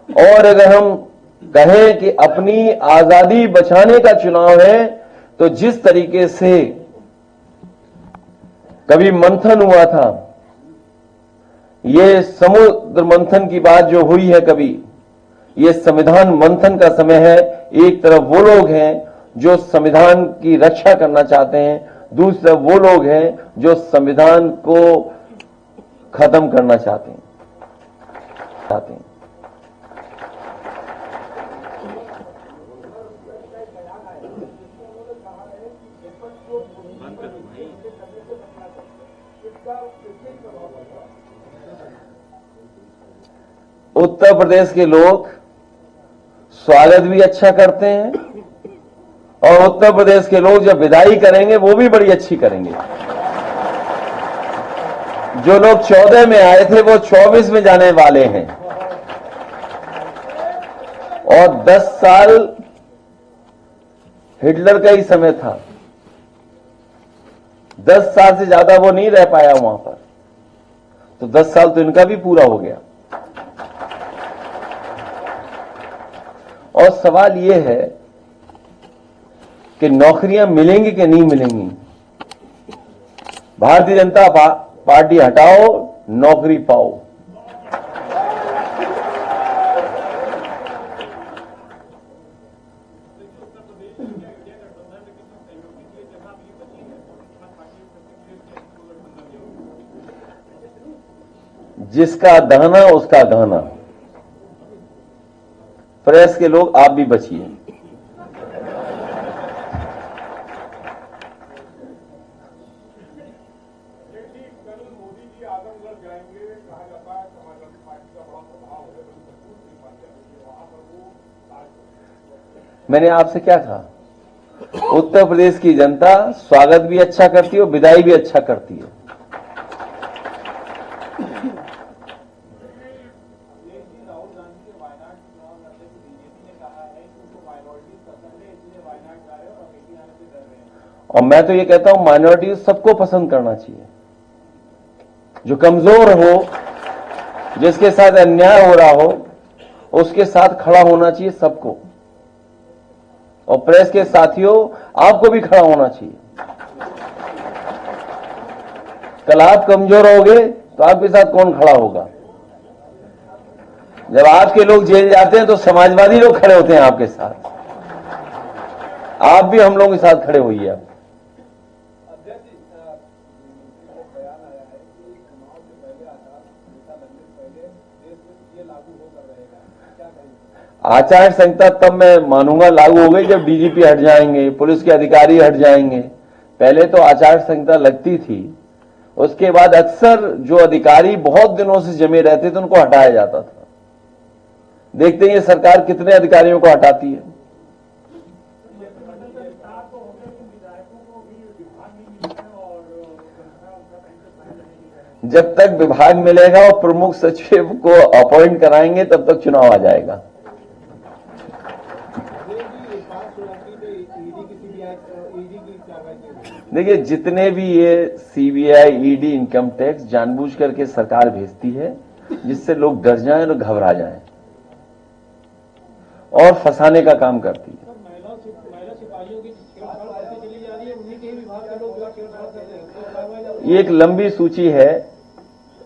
और अगर हम कहें कि अपनी आजादी बचाने का चुनाव है, तो जिस तरीके से कभी मंथन हुआ था, ये समुद्र मंथन की बात जो हुई है कभी, ये संविधान मंथन का समय है। एक तरफ वो लोग हैं जो संविधान की रक्षा करना चाहते हैं, दूसरी तरफ वो लोग हैं जो संविधान को खत्म करना चाहते हैं। उत्तर प्रदेश के लोग स्वागत भी अच्छा करते हैं और उत्तर प्रदेश के लोग जब विदाई करेंगे वो भी बड़ी अच्छी करेंगे। जो लोग 14 में आए थे वो 24 में जाने वाले हैं और 10 साल हिटलर का ही समय था। 10 साल से ज्यादा वो नहीं रह पाया वहां पर, तो 10 साल तो इनका भी पूरा हो गया। और सवाल यह है कि नौकरियां मिलेंगी कि नहीं मिलेंगी। भारतीय जनता पार्टी हटाओ, नौकरी पाओ। जिसका दहना उसका गहना। प्रेस के लोग आप भी बचिए। मैंने आपसे क्या कहा? उत्तर प्रदेश की जनता स्वागत भी अच्छा करती है और विदाई भी अच्छा करती है। और मैं तो ये कहता हूं माइनॉरिटी सबको पसंद करना चाहिए। जो कमजोर हो, जिसके साथ अन्याय हो रहा हो, उसके साथ खड़ा होना चाहिए सबको। और प्रेस के साथियों, आपको भी खड़ा होना चाहिए। कल आप कमजोर होगे तो आपके साथ कौन खड़ा होगा? जब आपके लोग जेल जाते हैं तो समाजवादी लोग खड़े होते हैं आपके साथ। आप भी हम लोगों के साथ खड़े होइए। आचार संहिता तब मैं मानूंगा लागू हो गई जब डीजीपी हट जाएंगे, पुलिस के अधिकारी हट जाएंगे। पहले तो आचार संहिता लगती थी, उसके बाद अक्सर जो अधिकारी बहुत दिनों से जमे रहते थे उनको हटाया जाता था। देखते हैं ये सरकार कितने अधिकारियों को हटाती है। जब तक विभाग मिलेगा और प्रमुख सचिव को अपॉइंट कराएंगे तब तक चुनाव आ जाएगा। देखिए, जितने भी ये सीबीआई, ईडी, इनकम टैक्स जानबूझ करके सरकार भेजती है जिससे लोग डर जाएं और घबरा जाएं और फंसाने का काम करती है। ये एक लंबी सूची है।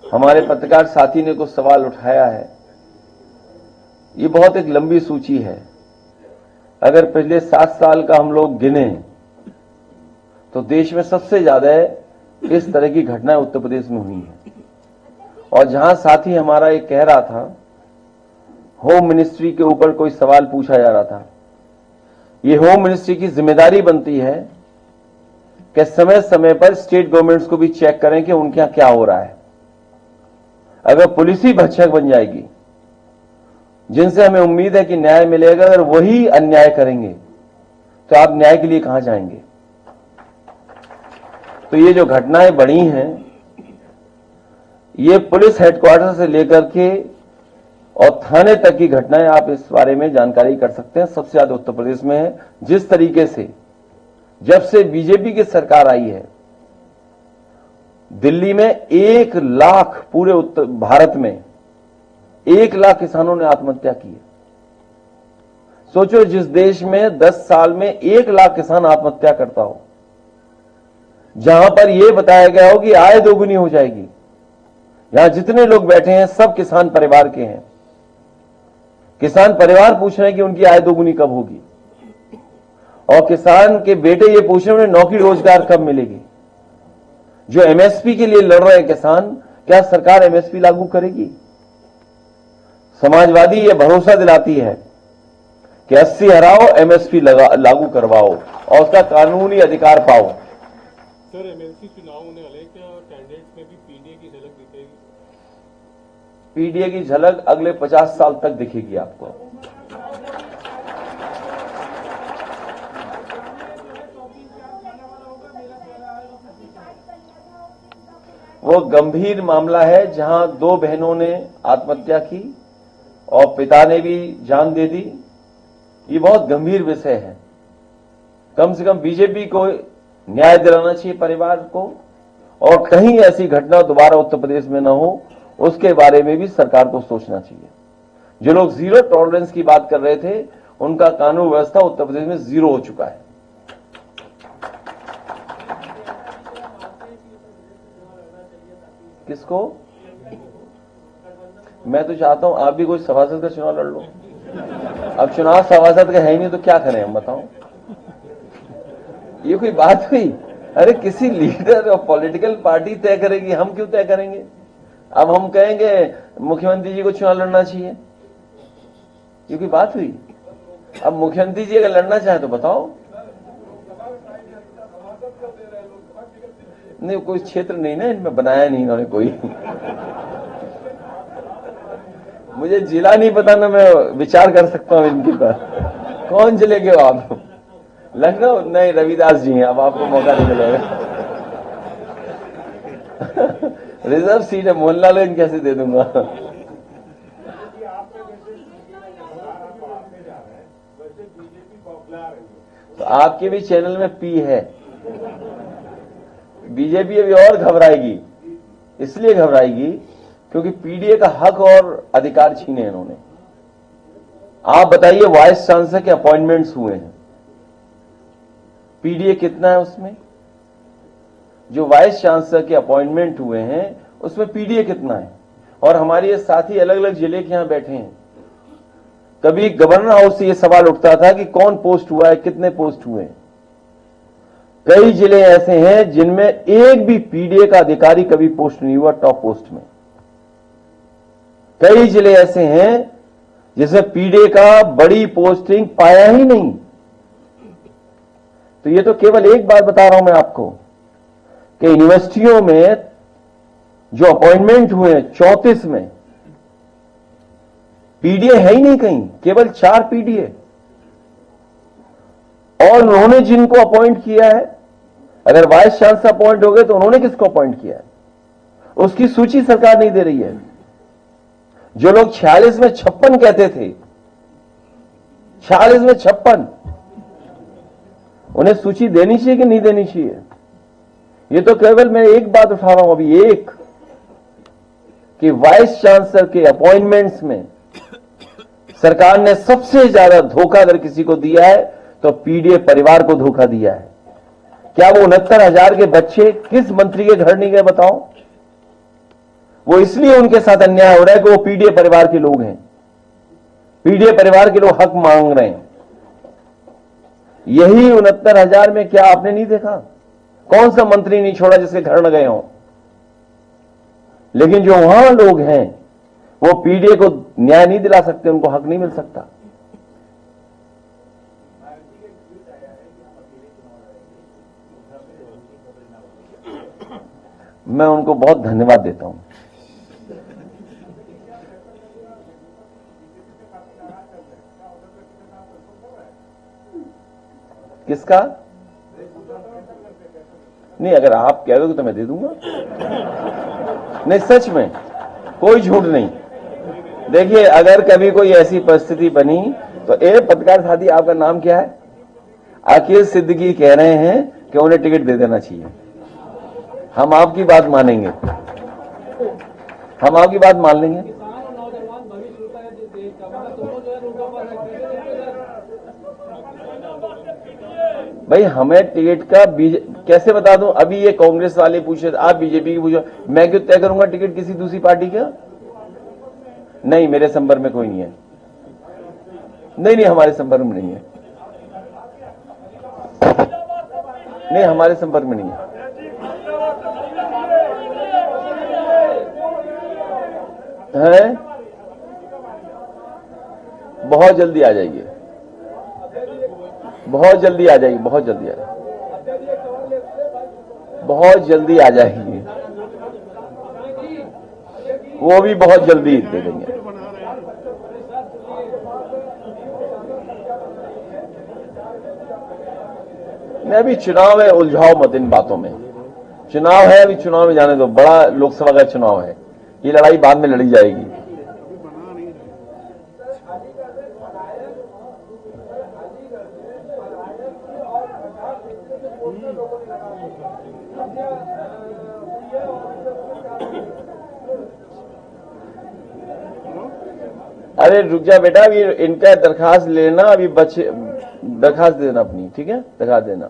हमारे पत्रकार साथी ने कुछ सवाल उठाया है। ये बहुत एक लंबी सूची है। अगर पिछले 7 साल का हम लोग गिने तो देश में सबसे ज्यादा इस तरह की घटनाएं उत्तर प्रदेश में हुई हैं। और जहां साथी हमारा एक कह रहा था, होम मिनिस्ट्री के ऊपर कोई सवाल पूछा जा रहा था, ये होम मिनिस्ट्री की जिम्मेदारी बनती है कि समय समय पर स्टेट गवर्नमेंट्स को भी चेक करें कि उनके यहां क्या हो रहा है। अगर पुलिस ही भक्षक बन जाएगी, जिनसे हमें उम्मीद है कि न्याय मिलेगा, अगर वही अन्याय करेंगे तो आप न्याय के लिए कहां जाएंगे? तो ये जो घटनाएं बढ़ी हैं, ये पुलिस हेडक्वार्टर से लेकर के और थाने तक की घटनाएं, आप इस बारे में जानकारी कर सकते हैं। सबसे ज्यादा उत्तर प्रदेश में है। जिस तरीके से जब से बीजेपी की सरकार आई है, दिल्ली में 1 लाख, पूरे उत्तर भारत में 1 लाख किसानों ने आत्महत्या की है। सोचो, जिस देश में 10 साल में 1 लाख किसान आत्महत्या करता हो, जहां पर यह बताया गया हो कि आय दोगुनी हो जाएगी, यहां जितने लोग बैठे हैं सब किसान परिवार के हैं। किसान परिवार पूछ रहे हैं कि उनकी आय दोगुनी कब होगी, और किसान के बेटे ये पूछ रहे हैं उन्हें नौकरी रोजगार कब मिलेगी। जो एमएसपी के लिए लड़ रहे हैं किसान, क्या सरकार एमएसपी लागू करेगी? समाजवादी ये भरोसा दिलाती है कि 80 हराओ, एमएसपी लागू करवाओ और उसका कानूनी अधिकार पाओ। सर, एमएलसी चुनाव होने वाले, क्या कैंडिडेट्स में भी पीडीए की झलक दिखेगी? पीडीए की झलक अगले 50 साल तक दिखेगी आपको। वो गंभीर मामला है जहां 2 बहनों ने आत्महत्या की और पिता ने भी जान दे दी। ये बहुत गंभीर विषय है। कम से कम बीजेपी को न्याय दिलाना चाहिए परिवार को, और कहीं ऐसी घटना दोबारा उत्तर प्रदेश में न हो, उसके बारे में भी सरकार को सोचना चाहिए। जो लोग जीरो टॉलरेंस की बात कर रहे थे, उनका कानून व्यवस्था उत्तर प्रदेश में जीरो हो चुका है। किसको? मैं तो चाहता हूं आप भी कोई सभासद का चुनाव लड़ लो। अब चुनाव सभासद का है ही नहीं तो क्या करें हम, बताओ। ये कोई बात हुई? अरे किसी लीडर और पॉलिटिकल पार्टी तय करेगी, हम क्यों तय करेंगे? अब हम कहेंगे मुख्यमंत्री जी को चुनाव लड़ना चाहिए, ये कोई बात हुई? अब मुख्यमंत्री जी अगर लड़ना चाहे तो बताओ। नहीं, कोई क्षेत्र नहीं ना इनमें बनाया नहीं इन्होंने कोई। मुझे जिला नहीं पता ना, मैं विचार कर सकता हूं इनके पर। कौन जिले के हो आप? लखनऊ? नहीं, रविदास जी हैं, अब आपको मौका नहीं मिलेगा। रिजर्व सीट है, मोहनलाल इन कैसे दे दूंगा? तो आपके भी चैनल में पी है। बीजेपी अभी और घबराएगी, इसलिए घबराएगी क्योंकि पीडीए का हक और अधिकार छीने इन्होंने। आप बताइए, वाइस चांसलर के अपॉइंटमेंट्स हुए हैं, पीडीए कितना है उसमें? जो वाइस चांसलर के अपॉइंटमेंट हुए हैं उसमें पीडीए कितना है? और हमारे ये साथी अलग अलग जिले के यहां बैठे हैं। कभी गवर्नर हाउस से ये सवाल उठता था कि कौन पोस्ट हुआ है, कितने पोस्ट हुए हैं। कई जिले ऐसे हैं जिनमें एक भी पीडीए का अधिकारी कभी पोस्ट नहीं हुआ टॉप पोस्ट में। कई जिले ऐसे हैं जिसमें पीडीए का बड़ी पोस्टिंग पाया ही नहीं। तो ये तो केवल एक बात बता रहा हूं मैं आपको कि यूनिवर्सिटियों में जो अपॉइंटमेंट हुए 34 में पीडीए है ही नहीं कहीं, केवल 4 पीडीए। और उन्होंने जिनको अपॉइंट किया है, अगर वाइस चांसलर अपॉइंट हो गए तो उन्होंने किसको अपॉइंट किया है, उसकी सूची सरकार नहीं दे रही है। जो लोग 46 में 56 कहते थे, 46 में 56, उन्हें सूची देनी चाहिए कि नहीं देनी चाहिए? ये तो केवल मैं एक बात उठा रहा हूं अभी, एक कि वाइस चांसलर के अपॉइंटमेंट्स में सरकार ने सबसे ज्यादा धोखा अगर किसी को दिया है तो पीडीए परिवार को धोखा दिया है। क्या वो 69,000 के बच्चे किस मंत्री के घर नहीं गए, बताओ? वो इसलिए उनके साथ अन्याय हो रहा है कि वो पीडीए परिवार के लोग हैं, पीडीए परिवार के लोग हक मांग रहे हैं। यही 69,000 में क्या आपने नहीं देखा? कौन सा मंत्री नहीं छोड़ा जिसके घर न गए हों? लेकिन जो वहां लोग हैं वो पीडीए को न्याय नहीं दिला सकते, उनको हक नहीं मिल सकता। मैं उनको बहुत धन्यवाद देता हूं। किसका? नहीं, अगर आप कह दोगे तो मैं दे दूंगा। नहीं, सच में कोई झूठ नहीं। देखिए, अगर कभी कोई ऐसी परिस्थिति बनी तो पत्रकार साथी, आपका नाम क्या है? अकील सिद्दीकी कह रहे हैं कि उन्हें टिकट दे देना चाहिए। हम आपकी बात मानेंगे, हम आपकी बात मान लेंगे। भाई हमें टिकट का कैसे बता दूं? अभी ये कांग्रेस वाले पूछे, आप बीजेपी की पूछो, मैं क्यों तय करूंगा टिकट किसी दूसरी पार्टी का? नहीं, मेरे संपर्क में कोई नहीं है। नहीं, हमारे संपर्क में नहीं है। नहीं, हमारे संपर्क में नहीं है। बहुत जल्दी आ जाएगी, बहुत जल्दी आ जाएगी, बहुत जल्दी आ जाएगी, बहुत जल्दी आ जाएगी, वो भी बहुत जल्दी दे देंगे। मैं अभी चुनाव है, उलझाओ मत इन बातों में। चुनाव है, अभी चुनाव में जाने दो, बड़ा लोकसभा का चुनाव है, ये लड़ाई बाद में लड़ी जाएगी। अरे रुक जा बेटा, अभी इनका दरखास्त लेना, अभी बच्चे दरखास्त देना अपनी, ठीक है? दरखास्त देना,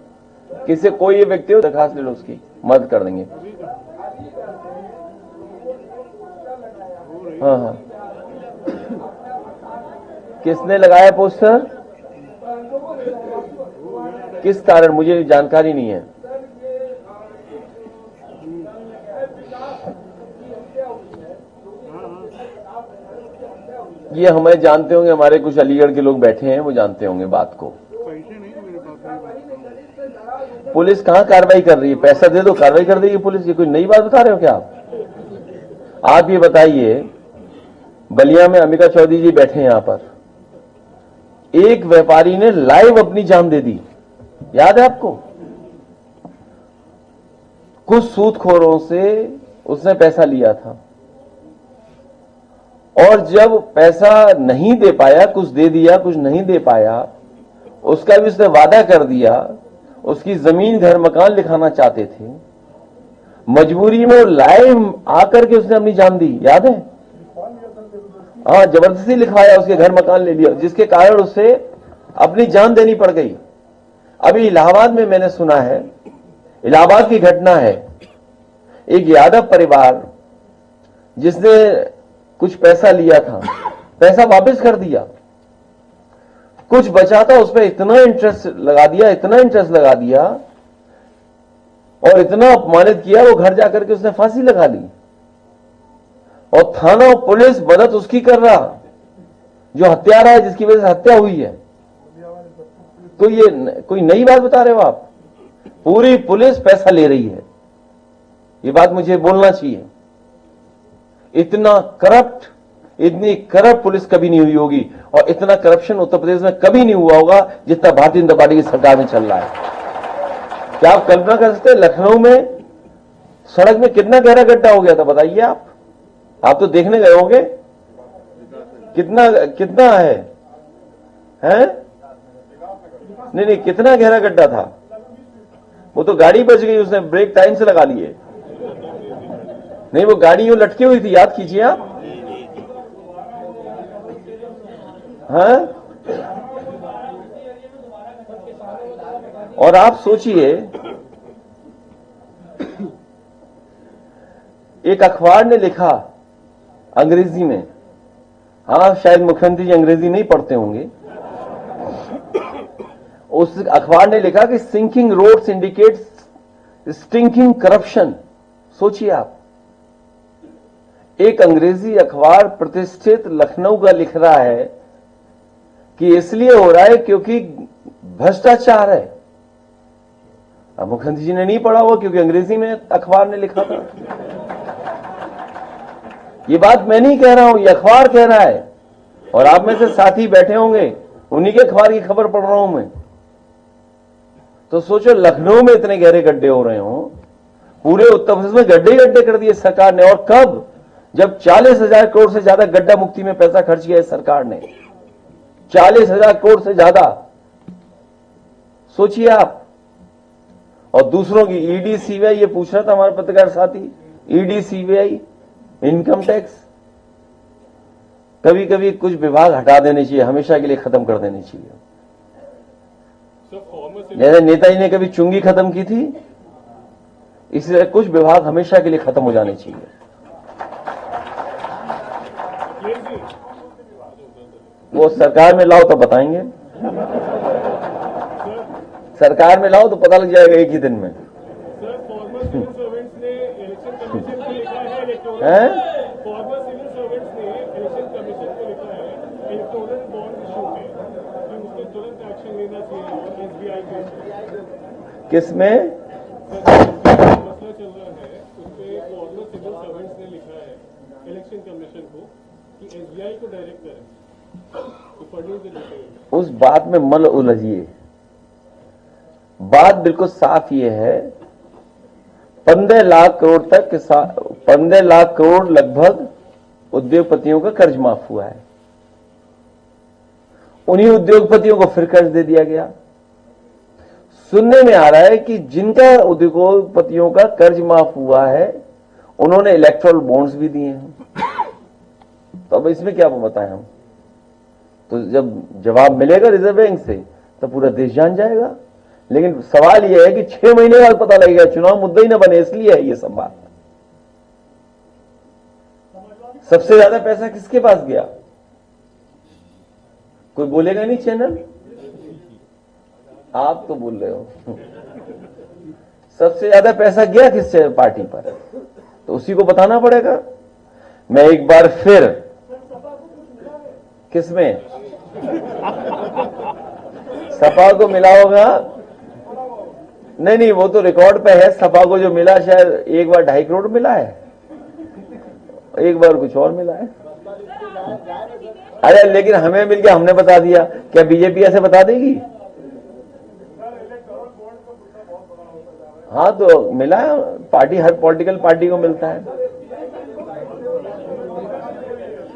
किसी कोई ये व्यक्ति हो दरखास्त ले लो, उसकी मदद कर देंगे। हाँ हाँ, किसने लगाया पोस्टर? किस कारण? मुझे जानकारी नहीं है। ये हमें जानते होंगे, हमारे कुछ अलीगढ़ के लोग बैठे हैं, वो जानते होंगे बात को। पुलिस कहां कार्रवाई कर रही है? पैसा दे दो कार्रवाई कर देगी पुलिस। ये कोई नई बात बता रहे हो क्या आप ये बताइए, बलिया में अमिका चौधरी जी बैठे हैं, यहां पर एक व्यापारी ने लाइव अपनी जान दे दी, याद है आपको? कुछ सूदखोरों से उसने पैसा लिया था, और जब पैसा नहीं दे पाया, कुछ दे दिया कुछ नहीं दे पाया, उसका भी उसने वादा कर दिया, उसकी जमीन घर मकान लिखाना चाहते थे, मजबूरी में लाइव आकर के उसने अपनी जान दी, याद है? हाँ, जबरदस्ती लिखवाया, उसके घर मकान ले लिया, जिसके कारण उसे अपनी जान देनी पड़ गई। अभी इलाहाबाद में मैंने सुना है, इलाहाबाद की घटना है, एक यादव परिवार जिसने कुछ पैसा लिया था, पैसा वापस कर दिया, कुछ बचा था उसमें इतना इंटरेस्ट लगा दिया, इतना इंटरेस्ट लगा दिया, और इतना अपमानित किया, वो घर जाकर के उसने फांसी लगा ली, और थाना और पुलिस मदद उसकी कर रहा, जो हत्यारा है, जिसकी वजह से हत्या हुई है। तो ये कोई नई बात बता रहे हो आप? पूरी पुलिस पैसा ले रही है, ये बात मुझे बोलना चाहिए। इतना करप्ट, इतनी करप्ट पुलिस कभी नहीं हुई होगी, और इतना करप्शन उत्तर प्रदेश में कभी नहीं हुआ होगा जितना भारतीय जनता पार्टी की सरकार में चल रहा है। क्या आप कल्पना कर सकते हैं लखनऊ में सड़क में कितना गहरा गड्ढा हो गया था? बताइए आप तो देखने गए होंगे, कितना है? नहीं, कितना गहरा गड्ढा था? वो तो गाड़ी बच गई, उसने ब्रेक टाइम से लगा लिए। नहीं, वो गाड़ी यूं लटकी हुई थी, याद कीजिए आप। हाँ, और आप सोचिए, एक अखबार ने लिखा अंग्रेजी में, हाँ शायद मुख्यमंत्री जी अंग्रेजी नहीं पढ़ते होंगे, उस अखबार ने लिखा कि sinking roads indicates stinking corruption. सोचिए आप, एक अंग्रेजी अखबार प्रतिष्ठित लखनऊ का लिख रहा है कि इसलिए हो रहा है क्योंकि भ्रष्टाचार है। अब मुख्यमंत्री जी ने नहीं पढ़ा हुआ क्योंकि अंग्रेजी में अखबार ने लिखा था। ये बात मैं नहीं कह रहा हूं, ये अखबार कह रहा है, और आप में से साथी बैठे होंगे, उन्हीं के अखबार की खबर पढ़ रहा हूं मैं। तो सोचो, लखनऊ में इतने गहरे गड्ढे हो रहे हो, पूरे उत्तर प्रदेश में गड्ढे गड्ढे कर दिए सरकार ने। और कब? जब 40,000 करोड़ से ज्यादा गड्ढा मुक्ति में पैसा खर्च किया है सरकार ने, 40,000 करोड़ से ज्यादा, सोचिए आप। और दूसरों की ईडी सीबीआई, ये पूछ रहा था हमारे पत्रकार साथी, ईडी सीबीआई, इनकम टैक्स, कभी कभी कुछ विभाग हटा देने चाहिए, हमेशा के लिए खत्म कर देने चाहिए। सर फॉर्मर जैसे नेताजी ने कभी चुंगी खत्म की थी, इसलिए कुछ विभाग हमेशा के लिए खत्म हो जाने चाहिए। वो सरकार में लाओ तो बताएंगे, सरकार में लाओ तो पता लग जाएगा एक ही दिन में। सर फॉर्मर सिविल सर्वेंट्स ने इलेक्शन कमीशन को लिखा है हैं? फॉर्मर सिविल सर्वेंट्स ने इलेक्शन कमीशन को लिखा है इलेक्टोरल बॉन्ड इशू पे कि उसके तुरंत एक्शन लेना चाहिए और एसबीआई के किसमें? मसला चल रहा है उसपे फॉर्मर सिविल सर्वेंट्स ने लिखा है इलेक्शन कमीशन को कि एसबीआई को डायरेक्ट करें तो फंडिंग के डिटेल। उस बात में मत उलझिए। बात बिल्कुल साफ ये है, 15 लाख करोड़ तक 15 लाख करोड़ लगभग उद्योगपतियों का कर्ज माफ हुआ है। उन्हीं उद्योगपतियों को फिर कर्ज दे दिया गया। सुनने में आ रहा है कि जिनका उद्योगपतियों का कर्ज माफ हुआ है उन्होंने इलेक्ट्रल बॉन्ड्स भी दिए हैं। तो अब इसमें क्या बताएं हम? तो जब जवाब मिलेगा रिजर्व बैंक से तो पूरा देश जान जाएगा। लेकिन सवाल यह है कि 6 महीने बाद पता लगेगा, चुनाव मुद्दा ही ना बने, इसलिए है ये सब बात। सबसे ज्यादा पैसा किसके पास गया? कोई बोलेगा नहीं चैनल? आप तो बोल रहे हो। सबसे ज्यादा पैसा गया किस पार्टी पर, तो उसी को बताना पड़ेगा। मैं एक बार फिर किसमें सपा को मिला होगा? नहीं, वो तो रिकॉर्ड पे है। सपा को जो मिला शायद एक बार 2.5 करोड़ मिला है, एक बार कुछ और मिला है। अरे लेकिन हमें मिल गया, हमने बता दिया। क्या बीजेपी ऐसे बता देगी? हाँ तो मिला है, पार्टी हर पॉलिटिकल पार्टी को मिलता है।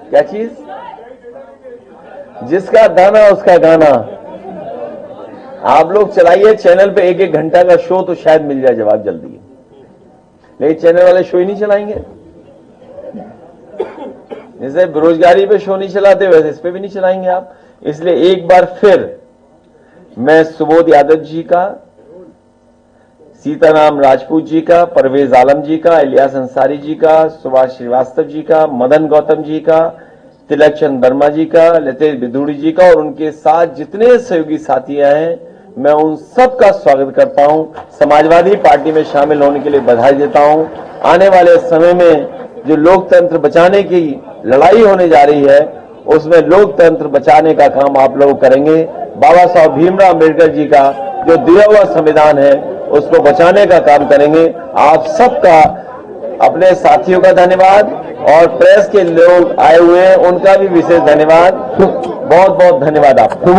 क्या चीज? जिसका दाना उसका गाना। आप लोग चलाइए चैनल पे 1-1 घंटा का शो, तो शायद मिल जाए जवाब जल्दी। लेकिन चैनल वाले शो ही नहीं चलाएंगे। जैसे बेरोजगारी पे शो नहीं चलाते, वैसे इस पे भी नहीं चलाएंगे आप। इसलिए एक बार फिर मैं सुबोध यादव जी का, सीताराम राजपूत जी का, परवेज आलम जी का, इलियास अंसारी जी का, सुभाष श्रीवास्तव जी का, मदन गौतम जी का, तिलक चंद वर्मा जी का, लतेश बिधूड़ी जी का और उनके साथ जितने सहयोगी साथियां हैं, मैं उन सब का स्वागत करता हूं। समाजवादी पार्टी में शामिल होने के लिए बधाई देता हूं। आने वाले समय में जो लोकतंत्र बचाने की लड़ाई होने जा रही है, उसमें लोकतंत्र बचाने का काम आप लोग करेंगे। बाबा साहब भीमराव अम्बेडकर जी का जो दिया हुआ संविधान है, उसको बचाने का काम करेंगे। आप सबका, अपने साथियों का धन्यवाद और प्रेस के लोग आए हुए हैं उनका भी विशेष धन्यवाद। बहुत बहुत धन्यवाद आपका।